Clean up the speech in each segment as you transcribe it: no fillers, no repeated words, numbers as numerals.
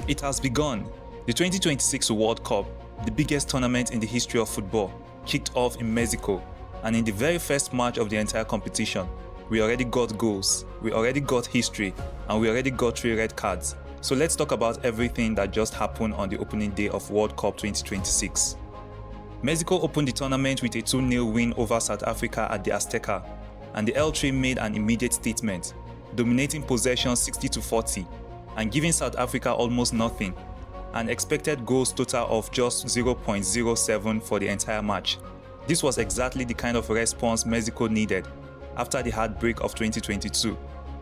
It has begun. The 2026 World Cup, the biggest tournament in the history of football, kicked off in Mexico, and in the very first match of the entire competition, we already got goals, we already got history, and we already got 3 red cards. So let's talk about everything that just happened on the opening day of World Cup 2026. Mexico opened the tournament with a 2-0 win over South Africa at the Azteca, and the L3 made an immediate statement, dominating possession 60-40, and giving South Africa almost nothing, an expected goals total of just 0.07 for the entire match. This was exactly the kind of response Mexico needed after the heartbreak of 2022,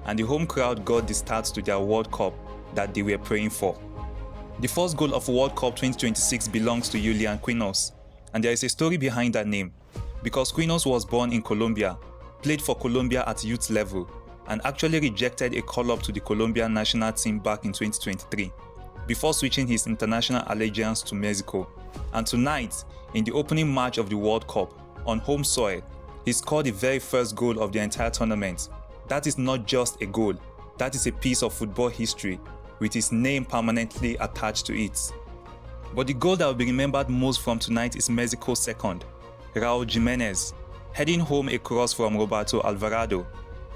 and the home crowd got the start to their World Cup that they were praying for. The first goal of World Cup 2026 belongs to Julian Quinós, and there is a story behind that name, because Quinós was born in Colombia, played for Colombia at youth level, and actually rejected a call-up to the Colombian national team back in 2023, before switching his international allegiance to Mexico. And tonight, in the opening match of the World Cup, on home soil, he scored the very first goal of the entire tournament. That is not just a goal, that is a piece of football history, with his name permanently attached to it. But the goal that will be remembered most from tonight is Mexico's second, Raul Jimenez, heading home a cross from Roberto Alvarado,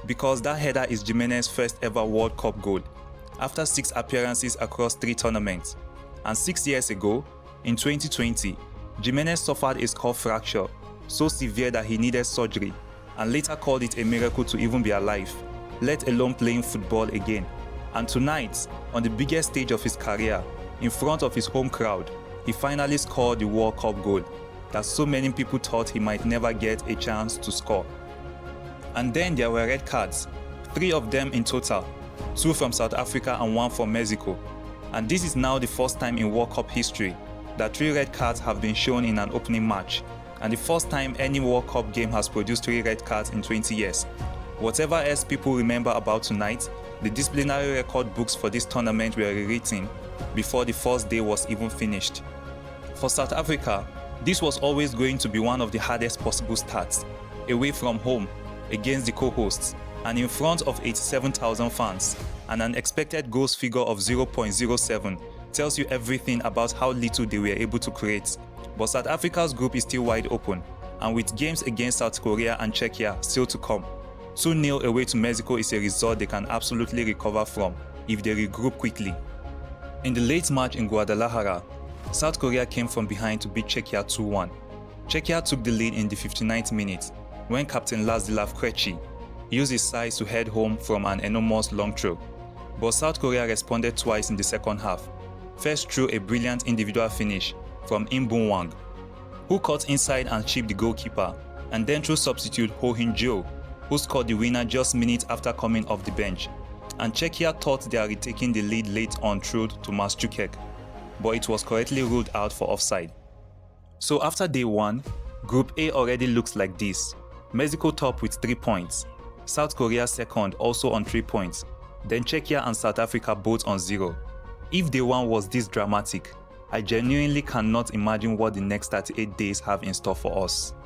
because that header is Jimenez's first ever World Cup goal, after 6 appearances across 3 tournaments. And 6 years ago, in 2020, Jimenez suffered a skull fracture, so severe that he needed surgery, and later called it a miracle to even be alive, let alone playing football again. And tonight, on the biggest stage of his career, in front of his home crowd, he finally scored the World Cup goal that so many people thought he might never get a chance to score. And then there were red cards, 3 of them in total, 2 from South Africa and 1 from Mexico. And this is now the first time in World Cup history that 3 red cards have been shown in an opening match, and the first time any World Cup game has produced 3 red cards in 20 years. Whatever else people remember about tonight, the disciplinary record books for this tournament were rewritten before the first day was even finished. For South Africa, this was always going to be one of the hardest possible starts, away from home, against the co-hosts, and in front of 87,000 fans, and an expected goals figure of 0.07 tells you everything about how little they were able to create. But South Africa's group is still wide open, and with games against South Korea and Czechia still to come, 2-0 away to Mexico is a result they can absolutely recover from if they regroup quickly. In the late match in Guadalajara, South Korea came from behind to beat Czechia 2-1. Czechia took the lead in the 59th minute when Captain Laszlo Krejci used his size to head home from an enormous long throw. But South Korea responded twice in the second half, first through a brilliant individual finish from Im Boon-hwang, who cut inside and chipped the goalkeeper, and then through substitute Ho In-jo, who scored the winner just minutes after coming off the bench. And Czechia thought they are retaking the lead late on through Tomáš Souček, but it was correctly ruled out for offside. So after day 1, Group A already looks like this: Mexico top with 3 points, South Korea second also on 3 points, then Czechia and South Africa both on 0. If day 1 was this dramatic, I genuinely cannot imagine what the next 38 days have in store for us.